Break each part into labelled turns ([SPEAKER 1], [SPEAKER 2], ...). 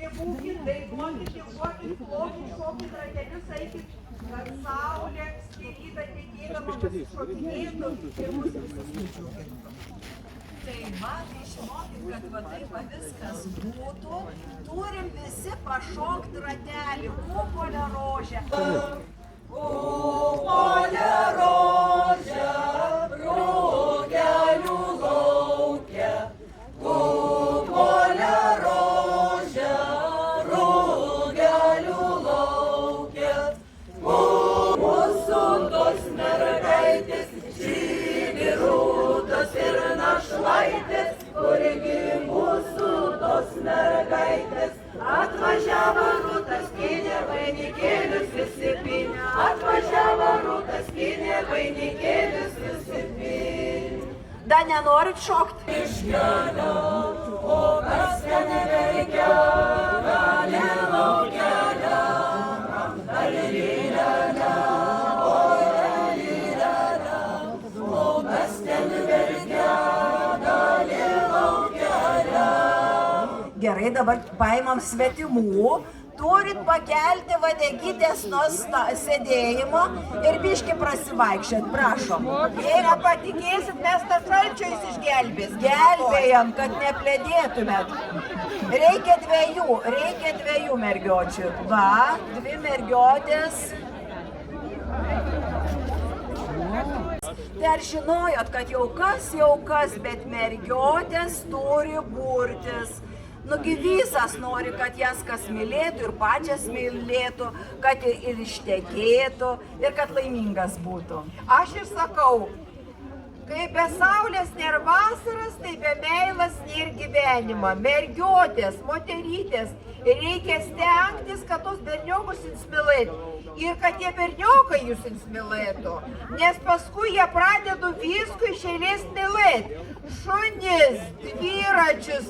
[SPEAKER 1] nebūkit, dainuokit, tinguokit, plokit, šokit ratelius, eikit, kad saulė skirytą tekėdama pasišokinėtų ir mūsų visus nudžiugintų. Tai va, tai žinokit, kad va taip viskas būtų, turim visi pašokt ratelį, kupolę rožę. Kupolę rožę, rugelių lauke, kupolę rožę, rugelių lauke. Mūsų tos mergaitės, žydi rūtos ir našlaitės, kurgi mūsų tos mergaitės. Atvažiavo rūtas, skynė vainikėlius visi pynė, atvažiavo rūtas, skynė vainikėlius visi pynė. Da nenorit šokt? Iš kelio, o kas ten verkia, gali laukelę, dalilėlę, o dalilėlę, o kas ten verkia, gali laukelę. Gerai, dabar paimam svetimų. Turit pakelti vadegytės nuo sėdėjimo ir biškį prasivaikščiot, prašom. Jei nepatikėsit, mes tą šalčio jūs išgelbės. Gelbėjam, kad nepledėtumėt. Reikia dviejų mergiočių. Va, dvi mergiotės. Tai ar žinojot, kad jau kas, bet mergiotės turi burtis. Nugi visas nori, kad jas kas mylėtų ir pačias mylėtų, kad ir ištekėtų ir kad laimingas būtų. Aš ir sakau, kai be saulės nėra vasaras, tai be meilas nėra gyvenimo. Mergiotės, moterytės, reikia stengtis, kad tos berniokus insmylėtų. Ir kad tie berniokai jūs insmylėtų, nes paskui jie pradeda viskų iš eilės mylėti. Šunis, dviračius,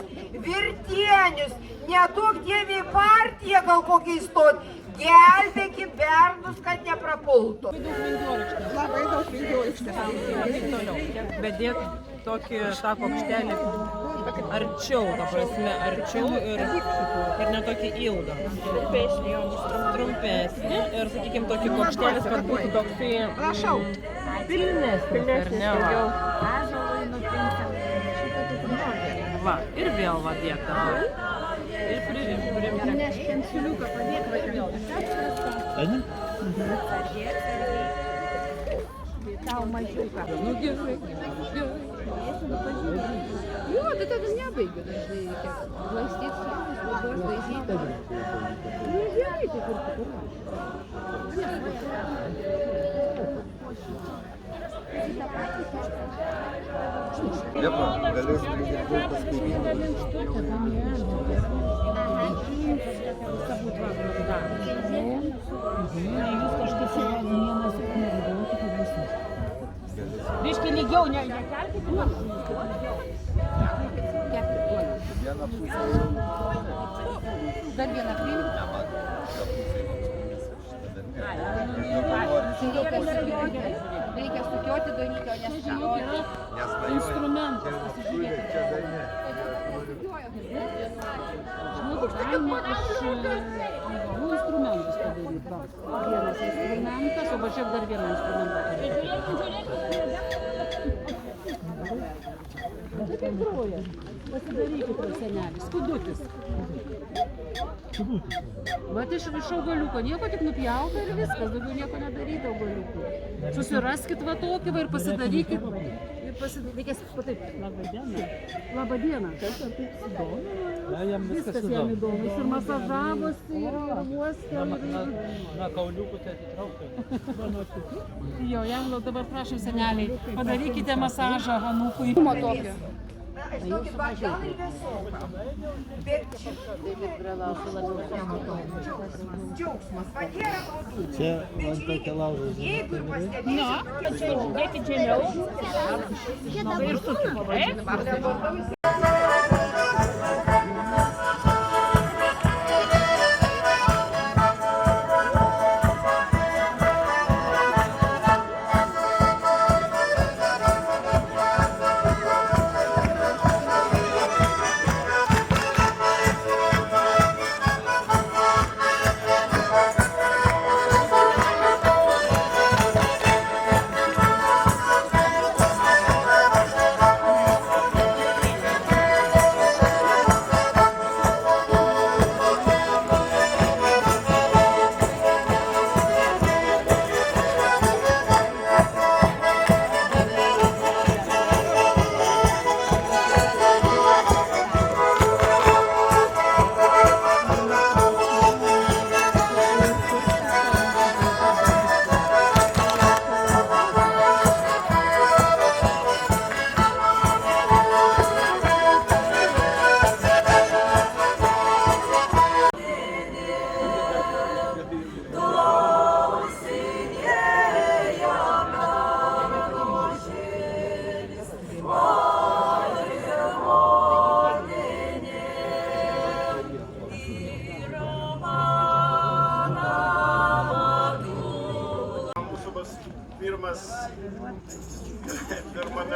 [SPEAKER 1] virtienius, neduok dievė į partiją gal kokią įstot. Gelbėkim bernus, kad neprapultų.
[SPEAKER 2] Labai daug vingiuokštės.
[SPEAKER 3] Bet dėk tokį tą kokštelį arčiau, ta prasme, arčiau ir ne tokį ilgą. Trumpesnį ir, sakykime, tokį kokštelis, kad būtų toksai pilnesnis, ar ne? Va, ir vėl va dėk dabar. Ir pririm.
[SPEAKER 2] Neš pensiliuką padėk, va vėl. Tau mažiuką. Nu gerai. Jo, tai tada nebaigiu dažnai reikia. Glaistyti savus, labiau glaistyti. Nu gerai, tai kur.
[SPEAKER 4] Liepa, galėsim lygiai pas kaimynų.
[SPEAKER 5] Jūs kažkaip vienas biškai lygiau, nekelkite
[SPEAKER 2] Dar vieną priimti. Reikia sukioti daryti, o nesukioti.
[SPEAKER 5] instrumentas, pasižiūrėkite. Žinokit, galima iš augalų instrumentus padaryti. Vienas instrumentas, o pačiak dar vieną instrumentą. Tai kaip groja? Pasidarykite, senelis. Skudutis. Bet iš augaliuko nieko tik nupjauta ir viskas, daugiau nieko nedaryti augaliukų. Susiraskit va tokį va ir pasidarykit. Reikės taip. Labą dieną. Labą dieną. Kas ar taip įdomu? Viskas jam įdomu. Jis ir masažavosi, ir uostė.
[SPEAKER 6] Na, kauliukų tai atitraukė.
[SPEAKER 5] Jo, jam dabar prašom seneliai, padarykite masažą Hanukui.
[SPEAKER 2] Tokio.
[SPEAKER 1] Žinokit, va, gal ir vėsoka. Bet džiaugsmas, va nėra grūdų.
[SPEAKER 4] Čia man tokia lauža.
[SPEAKER 1] Jeigu ir pastebėsit,
[SPEAKER 5] Dėkit žemiau. Ir sukit.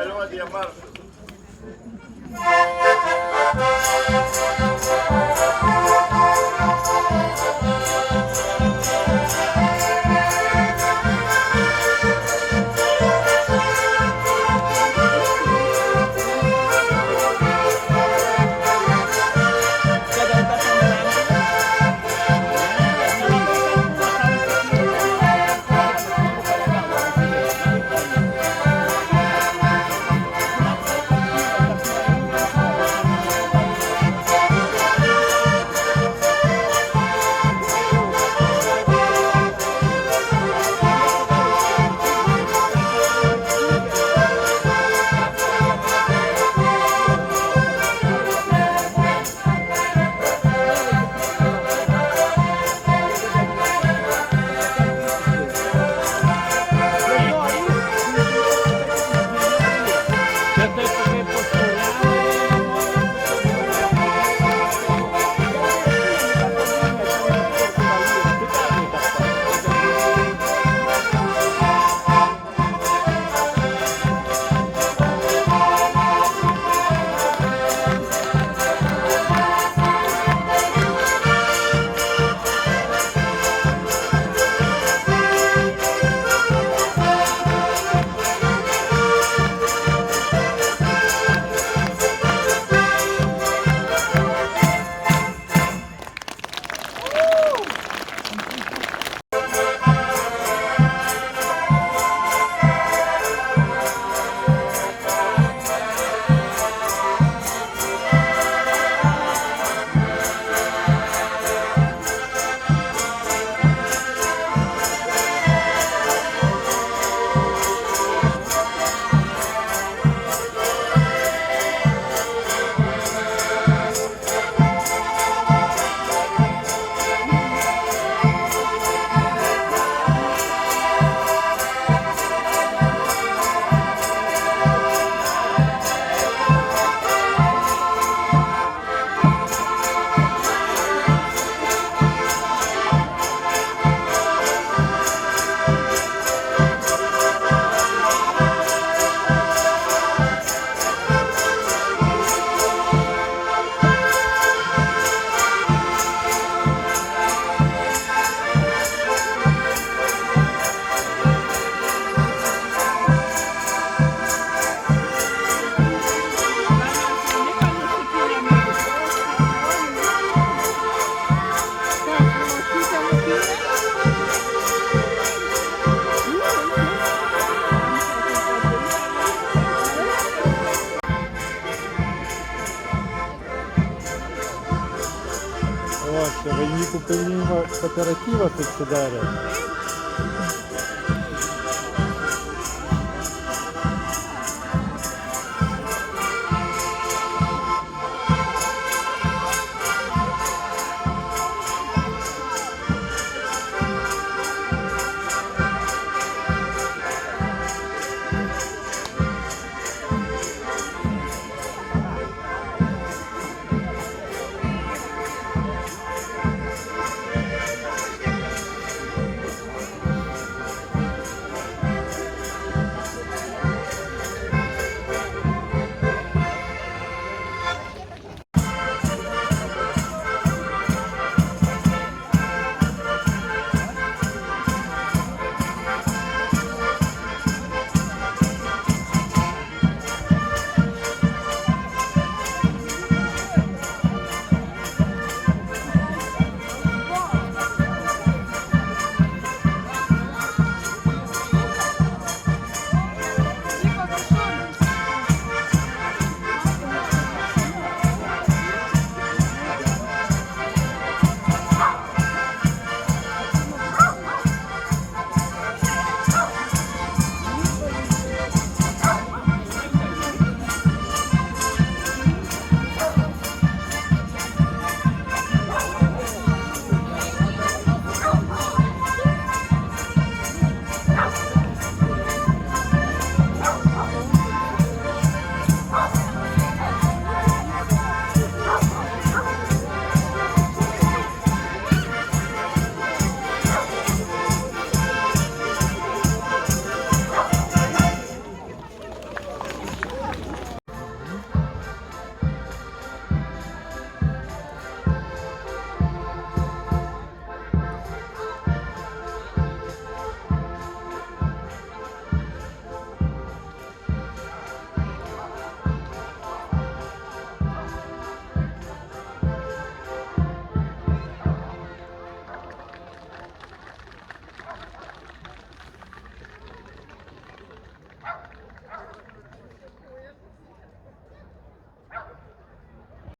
[SPEAKER 7] Мелодія маршу.
[SPEAKER 4] Ось, війні купили кооператива тут сюди.